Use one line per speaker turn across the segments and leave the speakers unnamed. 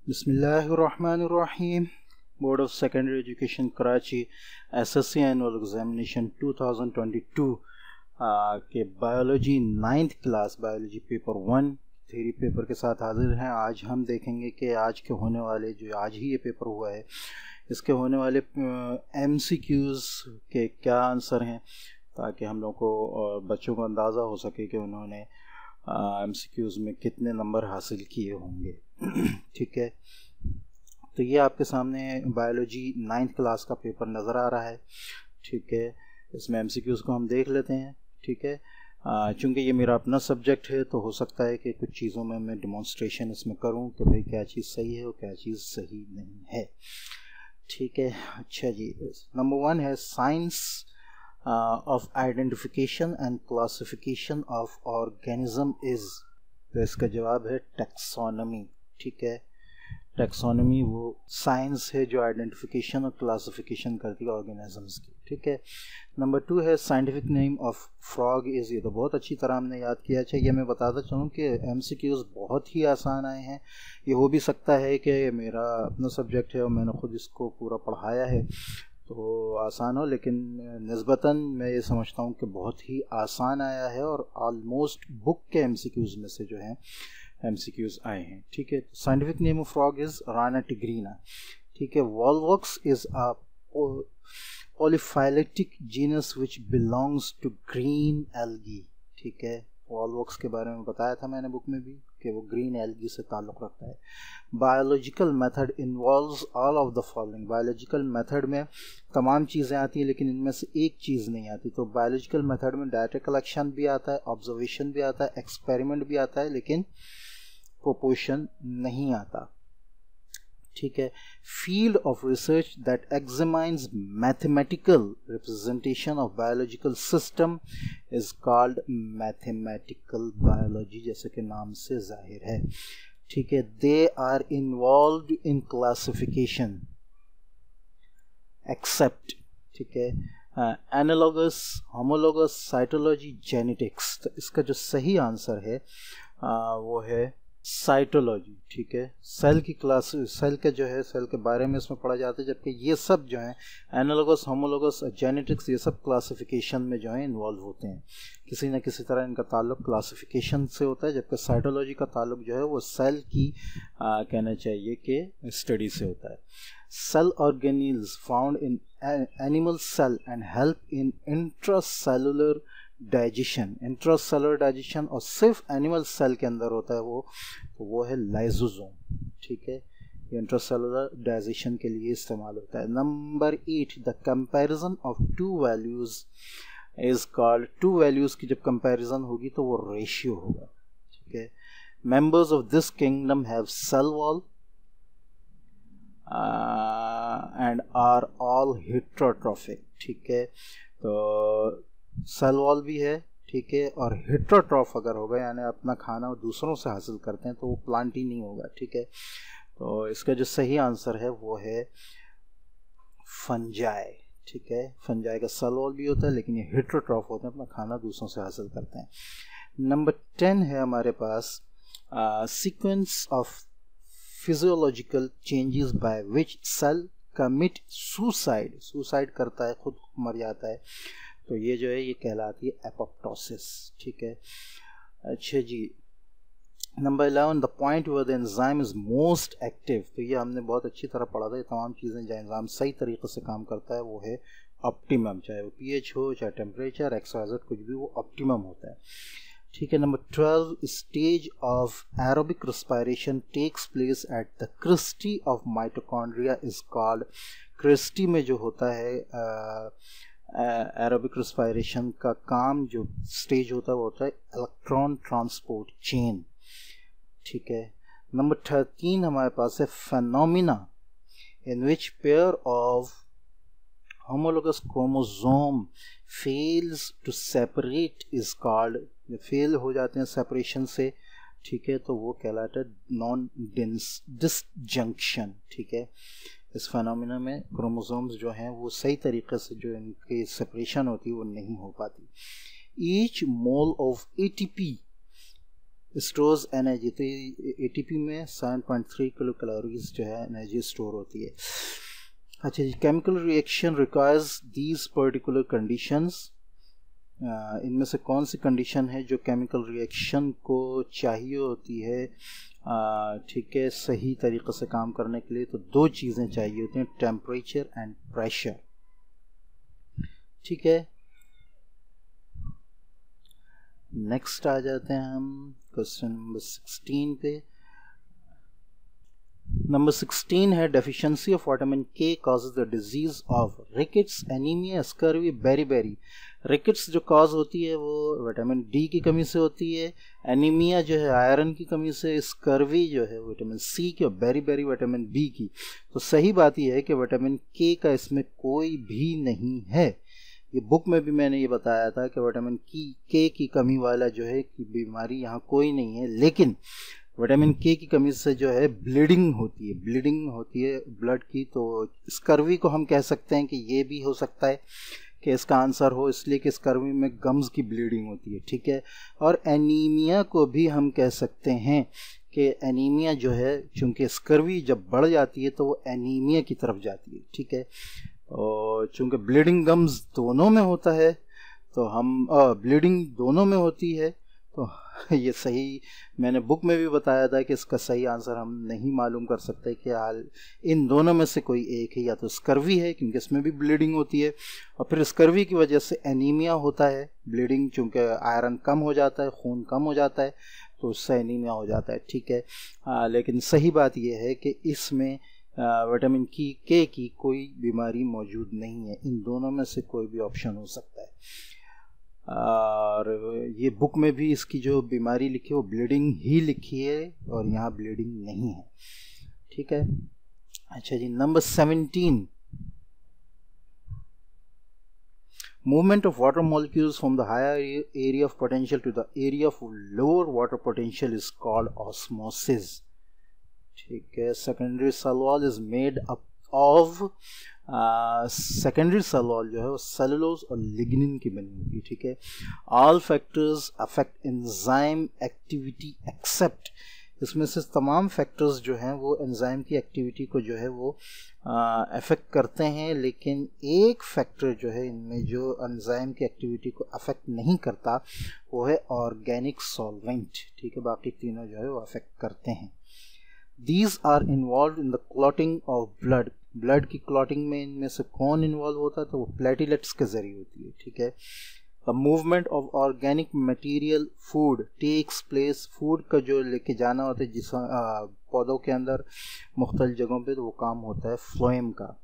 बिस्मिल्लाहिर्रहमानिर्रहीम। Board of secondary education Karachi SSC annual examination 2022 के biology 9th class biology paper 1 theory paper के साथ हाजिर हैं। आज हम देखेंगे कि आज के होने वाले जो आज ही ये पेपर हुआ है इसके होने वाले MCQs के क्या आंसर हैं, ताकि हम लोग को और बच्चों को अंदाज़ा हो सके कि उन्होंने MCQs में कितने नंबर हासिल किए होंगे। ठीक है, तो ये आपके सामने बायोलॉजी 9th क्लास का पेपर नज़र आ रहा है। ठीक है, इसमें MCQs को हम देख लेते हैं। ठीक है, चूँकि ये मेरा अपना सब्जेक्ट है तो हो सकता है कि कुछ चीज़ों में मैं डिमॉन्स्ट्रेशन इसमें करूँ कि भाई क्या चीज़ सही है और क्या चीज़ सही नहीं है। ठीक है, अच्छा जी, नंबर 1 है science of identification and classification of organism is, तो इसका जवाब है टैक्सोनॉमी। ठीक है, टैक्सोनॉमी वो साइंस है जो आइडेंटिफिकेशन और क्लासिफिकेशन करती है ऑर्गेनिजम्स की। ठीक है, नंबर 2 है scientific name of frog is, ये तो बहुत अच्छी तरह हमने याद किया। अच्छा, ये मैं बताता चलूँ कि MCQs बहुत ही आसान आए हैं। ये हो भी सकता है कि मेरा अपना सब्जेक्ट है और मैंने ख़ुद इसको पूरा पढ़ाया है तो आसान हो, लेकिन निस्बतन मैं ये समझता हूँ कि बहुत ही आसान आया है और ऑलमोस्ट बुक के MCQs में से जो है MCQs आए हैं। ठीक है, scientific name of frog is Rana tigrina. ठीक है, volvox is a polyphyletic genus which belongs to green algae. ठीक है, वॉलवॉक्स के बारे में बताया था मैंने बुक में भी कि वो ग्रीन एल्गी से ताल्लुक़ रखता है। Biological method involves all of the following, biological method में तमाम चीज़ें आती हैं लेकिन इनमें से एक चीज़ नहीं आती। तो बायोलॉजिकल मेथड में डाटा कलेक्शन भी आता है, ऑब्जर्वेशन भी आता है, एक्सपेरिमेंट भी आता है, लेकिन प्रोपोर्शन नहीं आता। ठीक है, field of research that examines mathematical representation of biological system is called mathematical biology, जैसे कि नाम से जाहिर है। ठीक है, they are involved in classification except, ठीक है, एनालॉगस, होमोलॉगस, साइटोलॉजी, जेनेटिक्स। तो इसका जो सही आंसर है वो है साइटोलॉजी। ठीक है, सेल की क्लास, सेल के जो है सेल के बारे में इसमें पढ़ा जाता है, जबकि ये सब जो है एनालॉगस, होमोलॉगस, जेनेटिक्स, ये सब क्लासिफिकेशन में जो है इन्वॉल्व होते हैं। किसी न किसी तरह इनका ताल्लुक क्लासिफिकेशन से होता है, जबकि साइटोलॉजी का ताल्लुक जो है वो सेल की कहना चाहिए कि स्टडी से होता है। Cell organelles found in animal cell and help in intracellular digestion, intracellular digestion और सिर्फ एनिमल सेल के अंदर होता है वो है लाइसोसोम। ठीक है, ये इंट्रासेलुलर डाइजेशन के लिए इस्तेमाल होता है। Number 8, the comparison of to values is called, to values की जब कंपैरिजन होगी तो वो रेशियो होगा। ठीक है, members of this kingdom have cell wall and are all heterotrophic. ठीक है, तो सेल वॉल भी है, ठीक है, और हेटेरोट्रॉफ अगर होगा यानी अपना खाना दूसरों से हासिल करते हैं तो वो प्लांट ही नहीं होगा। ठीक है, तो इसका जो सही आंसर है वो है फंजाई। ठीक है, फंजाई का सेल वॉल भी होता है लेकिन ये हेटेरोट्रॉफ होते हैं, अपना खाना दूसरों से हासिल करते हैं। नंबर 10 है हमारे पास sequence of physiological changes by which cell commit suicide, suicide करता है, खुद मर जाता है, तो ये जो है ये कहलाती है एपोप्टोसिस। ठीक है, अच्छा जी, number 11, the point where the enzyme is most active, तो ये हमने बहुत अच्छी तरह पढ़ा था। ये तमाम चीज़ें जो एंजाइम सही तरीके से काम करता है वो है ऑप्टिमम, चाहे वो pH हो, चाहे टेम्परेचर, XYZ कुछ भी, वो ऑप्टिमम होता है। ठीक है, number 12, stage of aerobic respiration takes place at the cristae of mitochondria is called, cristae में जो होता है एरोबिक रेस्पिरेशन का काम जो स्टेज होता है वो होता है इलेक्ट्रॉन ट्रांसपोर्ट चेन। ठीक है, नंबर 13 हमारे पास है phenomena in which pair of homologous chromosome fails to separate is called, fail हो जाते हैं सेपरेशन से, ठीक है, तो वो कहलाता है नॉन डिसजंक्शन। ठीक है, इस फेनोमेना में क्रोमोसोम्स जो हैं वो सही तरीके से जो इनकी सेपरेशन होती है वो नहीं हो पाती। Each mole of ATP stores energy, तो एटीपी में 7.3 किलो कैलोरीज जो है एनर्जी स्टोर होती है। अच्छा जी, chemical reaction requires these particular conditions, इनमें से कौन सी कंडीशन है जो केमिकल रिएक्शन को चाहिए होती है, ठीक है, सही तरीक़े से काम करने के लिए? तो दो चीज़ें चाहिए होती हैं, टेम्परेचर एंड प्रेशर। ठीक है, नेक्स्ट आ जाते हैं हम क्वेश्चन नंबर 16 पे। नंबर 16 है डेफिशिएंसी ऑफ विटामिन के causes the disease of rickets, anaemia, scurvy, beriberi. Rickets जो कॉज होती है वो विटामिन डी की कमी से होती है, एनीमिया जो है आयरन की कमी से, स्कर्वी जो है विटामिन सी की, और बेरीबेरी विटामिन बी की। तो सही बात यह है कि विटामिन के का इसमें कोई भी नहीं है। ये बुक में भी मैंने ये बताया था कि विटामिन के की कमी वाला जो है कि बीमारी यहाँ कोई नहीं है, लेकिन विटामिन के की कमी से जो है ब्लीडिंग होती है ब्लड की। तो स्कर्वी को हम कह सकते हैं कि ये भी हो सकता है कि इसका आंसर हो, इसलिए कि स्कर्वी में गम्स की ब्लीडिंग होती है। ठीक है, और एनीमिया को भी हम कह सकते हैं कि एनीमिया जो है, चूँकि स्कर्वी जब बढ़ जाती है तो वो एनीमिया की तरफ जाती है। ठीक है, और चूँकि ब्लीडिंग गम्स दोनों में होता है तो हम ब्लीडिंग दोनों में होती है, तो ये सही, मैंने बुक में भी बताया था कि इसका सही आंसर हम नहीं मालूम कर सकते कि हाल इन दोनों में से कोई एक है, या तो स्कर्वी है क्योंकि इसमें भी ब्लीडिंग होती है, और फिर स्कर्वी की वजह से एनीमिया होता है, ब्लीडिंग, चूँकि आयरन कम हो जाता है, खून कम हो जाता है, तो उससे एनीमिया हो जाता है। ठीक है, लेकिन सही बात यह है कि इसमें विटामिन के की कोई बीमारी मौजूद नहीं है, इन दोनों में से कोई भी ऑप्शन हो सकता है। और ये बुक में भी इसकी जो बीमारी लिखी है वो ब्लीडिंग ही लिखी है, और यहाँ ब्लीडिंग नहीं है। ठीक है, अच्छा जी, number 17, movement of water molecules from the higher area of potential to the area of lower water potential is called osmosis. ठीक है, secondary cell wall is made up of, secondary cell wall जो है वो cellulose और lignin की बनी होती है। ठीक है, all factors affect enzyme activity except, इसमें से तमाम फैक्टर्स जो हैं वो एंजाइम की एक्टिविटी को जो है वो अफेक्ट करते हैं, लेकिन एक फैक्टर जो है इनमें जो एंजाइम की एक्टिविटी को अफेक्ट नहीं करता वो है ऑर्गेनिक सॉल्वेंट। ठीक है, बाकी तीनों जो है वो अफेक्ट करते हैं। These are involved in the clotting of blood. Blood की क्लॉटिंग में इनमें से कौन इन्वॉल्व होता है? तो वो प्लेटिलेट्स के जरिए होती है। ठीक है, the movement of organic material food takes place, food का जो लेके जाना होता है जिस पौधों के अंदर मुख्तलिफ जगहों पे, तो वो काम होता है फ्लोएम का।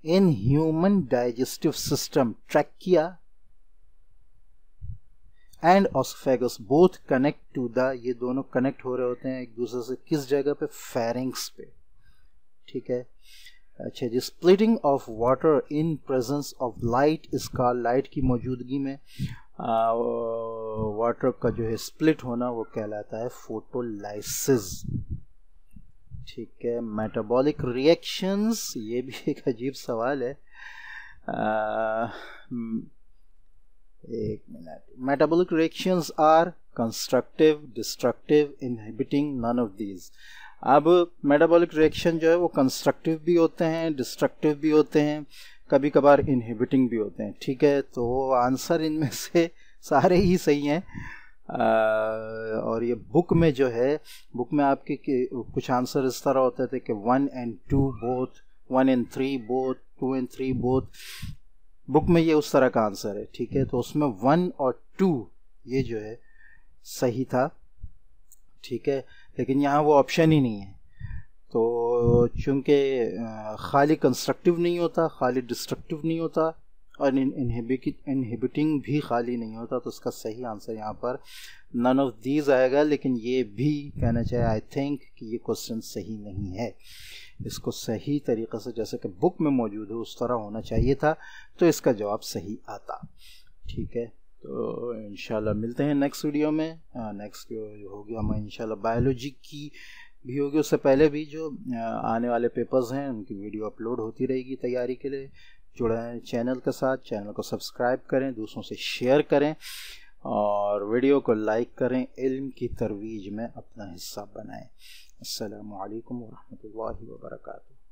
In human digestive system trachea and oesophagus both connect to the, ये दोनों कनेक्ट हो रहे होते हैं एक दूसरे से, किस जगह पे? फेरिंग्स पे। ठीक है, अच्छा जी, splitting of water in presence of light is called, light की मौजूदगी में वाटर का जो है स्प्लिट होना वो कहलाता है फोटोलाइसिस। ठीक है, मेटाबॉलिक रिएक्शंस, ये भी एक अजीब सवाल है, एक minute. Metabolic reactions are constructive, destructive, inhibiting, none of these. अब मेटाबॉलिक रिएक्शन जो है वो कंस्ट्रक्टिव भी होते हैं, डिस्ट्रक्टिव भी होते हैं, कभी कभार इनहिबिटिंग भी होते हैं। ठीक है, तो आंसर इनमें से सारे ही सही हैं। और ये बुक में जो है, बुक में आपके कुछ आंसर इस तरह होते थे कि 1 and 2 both, 1 and 3 both, 2 and 3 both, book में ये उस तरह का आंसर है। ठीक है, तो उसमें 1 और 2 ये जो है सही था। ठीक है, लेकिन यहाँ वो ऑप्शन ही नहीं है, तो चूँकि खाली कंस्ट्रक्टिव नहीं होता, खाली डिस्ट्रक्टिव नहीं होता, और इनहिबिटिंग भी खाली नहीं होता, तो उसका सही आंसर यहाँ पर नन ऑफ दीज आएगा। लेकिन ये भी कहना चाहिए आई थिंक कि ये क्वेश्चन सही नहीं है, इसको सही तरीक़े से जैसे कि बुक में मौजूद है उस तरह होना चाहिए था, तो इसका जवाब सही आता। ठीक है, तो इंशाल्लाह मिलते हैं नेक्स्ट वीडियो में। नेक्स्ट जो होगी हमें इंशाल्लाह बायोलॉजी की भी होगी, उससे पहले भी जो आने वाले पेपर्स हैं उनकी वीडियो अपलोड होती रहेगी तैयारी के लिए। जुड़े हैं चैनल के साथ, चैनल को सब्सक्राइब करें, दूसरों से शेयर करें, और वीडियो को लाइक करें, इल्म की तरवीज में अपना हिस्सा बनाएं। अस्सलामु अलैकुम व रहमतुल्लाहि व बरकातुहू।